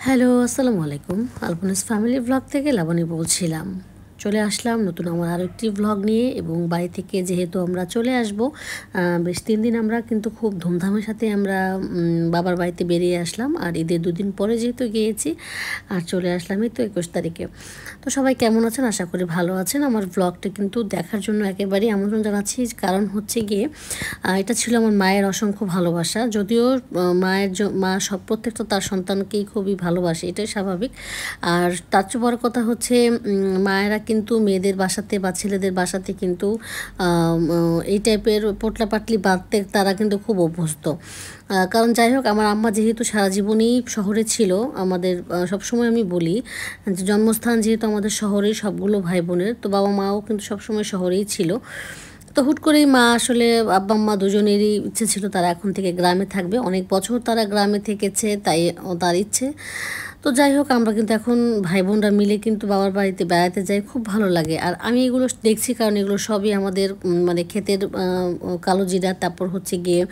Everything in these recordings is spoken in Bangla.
হ্যালো, আসসালামু আলাইকুম। আলপনাস ফ্যামিলি ব্লগ থেকে লাবণী বলছিলাম। চলে আসলাম নতুন আমার আরও একটি ব্লগ নিয়ে, এবং বাড়ি থেকে যেহেতু আমরা চলে আসব, বেশ 3 দিন আমরা কিন্তু খুব ধুমধামের সাথে আমরা বাবার বাড়িতে বেরিয়ে আসলাম। আর ঈদের 2 দিন পরে যেহেতু গিয়েছি, আর চলে আসলাম এই তো 21 তারিখে। তো সবাই কেমন আছেন? আশা করি ভালো আছেন। আমার ব্লগটা কিন্তু দেখার জন্য একেবারেই আমন্ত্রণ জানাচ্ছি। কারণ হচ্ছে গিয়ে এটা ছিল আমার মায়ের অসংখ্য ভালোবাসা। যদিও মা সব প্রত্যেকটা তার সন্তানকেই খুবই ভালোবাসে, এটাই স্বাভাবিক। আর তার চেয়ে বড় কথা হচ্ছে মায়েরা কিন্তু মেয়েদের বাসাতে বা ছেলেদের বাসাতে কিন্তু এই টাইপের পোটলা পাটলি বাঁধতে তারা কিন্তু খুব অভ্যস্ত। কারণ যাই হোক, আমার আম্মা যেহেতু সারা জীবনেই শহরে ছিল, আমাদের সবসময় আমি বলি যে জন্মস্থান যেহেতু আমাদের শহরেই সবগুলো ভাই বোনের, তো বাবা মাও কিন্তু সবসময় শহরেই ছিল। তো হুট করেই মা আসলে আব্বা আম্মা দুজনেরই ইচ্ছে ছিল তারা এখন থেকে গ্রামে থাকবে। অনেক বছর তারা গ্রামে থেকেছে, তাই তার ইচ্ছে। তো যাই হোক, আমরা কিন্তু এখন ভাই বোনরা মিলে কিন্তু বাবার বাড়িতে বেড়াতে যাই, খুব ভালো লাগে। আর আমি এগুলো দেখছি কারণ এগুলো সবই আমাদের মানে ক্ষেতের কালো জিরা, তারপর হচ্ছে গিয়ে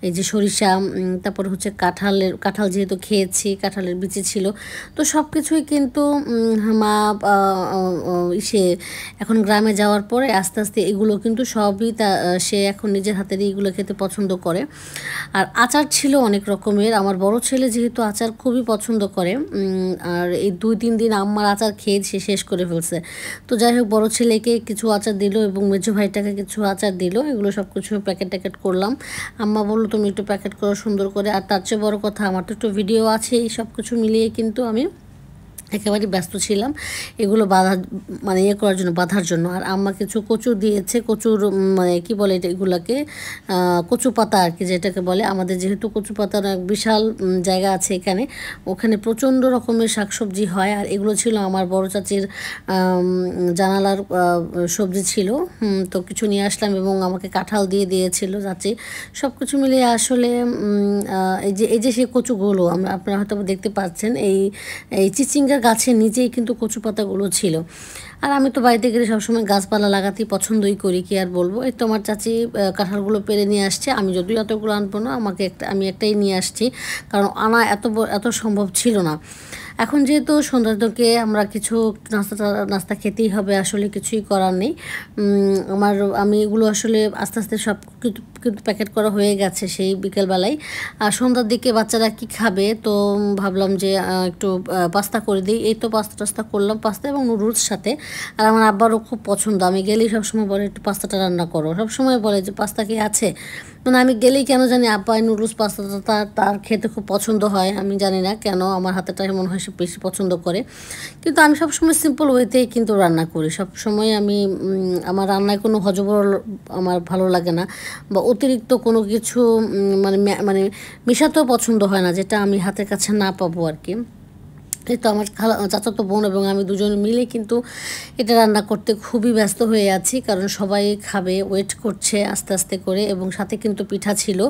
এই যে সরিষা, তারপর হচ্ছে কাঁঠাল যেহেতু খেয়েছি, কাঁঠালের বিচি ছিল। তো সব কিছুই কিন্তু মা সে এখন গ্রামে যাওয়ার পরে আস্তে আস্তে এগুলো কিন্তু সবই সে এখন নিজের হাতেরই এগুলো খেতে পছন্দ করে। আর আচার ছিল অনেক রকমের। আমার বড় ছেলে যেহেতু আচার খুবই পছন্দ করে, আর এই 2-3 দিন আম্মার আচার খেয়ে সে শেষ করে ফেলছে। তো যাই হোক, বড় ছেলেকে কিছু আচার দিল এবং মেজো ভাইটাকে কিছু আচার দিল। এগুলো সব কিছু প্যাকেট করলাম। আম্মা বললো তুমি একটু প্যাকেট করো সুন্দর করে। আর তার চেয়ে বড় কথা, আমার তো একটু ভিডিও আছে, এই সব কিছু মিলিয়ে কিন্তু আমি একেবারে ব্যস্ত ছিলাম এগুলো মানে করার জন্য, বাঁধার জন্য। আর আম্মা কিছু কচু দিয়েছে, কচুর মানে কি বলে এটা, এগুলাকে কচু পাতা আর কি যেটাকে বলে। আমাদের যেহেতু কচু পাতার এক বিশাল জায়গা আছে এখানে, ওখানে প্রচণ্ড রকমের শাকসবজি হয়। আর এগুলো ছিল আমার বড় চাচির জানালার সবজি ছিল। তো কিছু নিয়ে আসলাম এবং আমাকে কাঁঠাল দিয়েছিল চাচি। সব কিছু মিলিয়ে আসলে এই যে সেই কচুগুলো আপনারা হয়তো দেখতে পাচ্ছেন, এই চিচিঙ্গার গাছের নিচেই কিন্তু কচু পাতাগুলো ছিল। আর আমি তো বাড়িতে গেলে সবসময় গাছপালা লাগাতেই পছন্দই করি, কি আর বলবো। এই তো আমার চাচি কাঁঠালগুলো পেরে নিয়ে আসছে। আমি যদিও এতগুলো আনবো না, আমি একটাই নিয়ে আসছি, কারণ আনা এত সম্ভব ছিল না। এখন যেহেতু সন্ধ্যার দিকে আমরা কিছু নাস্তা খেতেই হবে, আসলে কিছুই করার নেই। আমি এগুলো আসলে আস্তে আস্তে সব কিন্তু প্যাকেট করা হয়ে গেছে সেই বিকেলবেলায়। আর সন্ধ্যার দিকে বাচ্চারা কি খাবে, তো ভাবলাম যে একটু পাস্তা করে দিই। এই তো পাস্তা করলাম, পাস্তা এবং নুডলস সাথে। আর আমার আব্বারও খুব পছন্দ, আমি গেলেই সবসময় বলে একটু পাস্তাটা রান্না করো, সবসময় বলে যে পাস্তা কি আছে। মানে আমি গেলেই কেন জানি আব্বা নুডলস পাস্তাটা তার খেতে খুব পছন্দ হয়। আমি জানি না কেন, আমার হাতেটাই মনে হয় সে বেশি পছন্দ করে। কিন্তু আমি সবসময় সিম্পল ওয়েতেই কিন্তু রান্না করি। সবসময় আমি আমার রান্নায় কোনো হজবরল আমার ভালো লাগে না, বা অতিরিক্ত কোনো কিছু মানে মেশাতেও পছন্দ হয় না, যেটা আমি হাতের কাছে না পাবো আর কি। এই তো আমার চাচাতো বোন এবং আমি দুজন মিলে কিন্তু এটা রান্না করতে খুবই ব্যস্ত হয়ে আছি, কারণ সবাই খাবে, ওয়েট করছে আস্তে আস্তে করে। এবং সাথে কিন্তু পিঠা ছিল।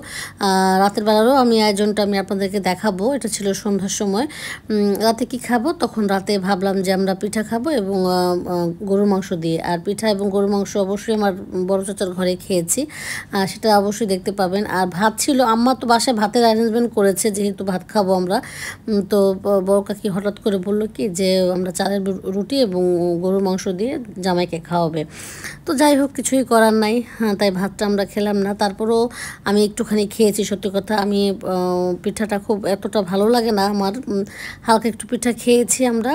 রাতের বেলারও আয়োজনটা আমি আপনাদেরকে দেখাবো। এটা ছিল সন্ধ্যার সময়। রাতে কি খাবো, তখন রাতে ভাবলাম যে আমরা পিঠা খাবো এবং গরুর মাংস দিয়ে। আর পিঠা এবং গরুর মাংস অবশ্যই আমার বড় চাচার ঘরে খেয়েছি, সেটা অবশ্যই দেখতে পাবেন। আর ভাত ছিল, আম্মা তো বাসায় ভাতের অ্যারেঞ্জমেন্ট করেছে, যেহেতু ভাত খাবো আমরা। তো বড় কাকি হঠাৎ করে বললো কি যে আমরা চালের রুটি এবং গরুর মাংস দিয়ে জামাইকে খাওয়াবে। তো যাই হোক, কিছুই করার নাই, তাই ভাতটা আমরা খেলাম না। তারপরেও আমি একটুখানি খেয়েছি। সত্যি কথা, আমি পিঠাটা খুব এতটা ভালো লাগে না আমার, হালকা একটু পিঠা খেয়েছি আমরা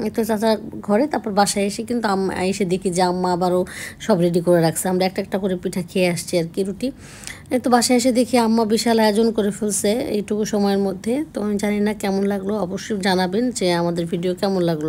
একটু চাচার ঘরে। তারপর বাসায় এসে কিন্তু এসে দেখি যে আম্মা আবারও সব রেডি করে রাখছে। আমরা একটা করে পিঠা খেয়ে আসছি আর কি, রুটি। এই তো বাসায় এসে দেখি আম্মা বিশাল আয়োজন করে ফেলছে এইটুকু সময়ের মধ্যে। তো আমি জানি না কেমন লাগলো, অবশ্যই জানাবেন যে আমাদের ভিডিও কেমন লাগলো।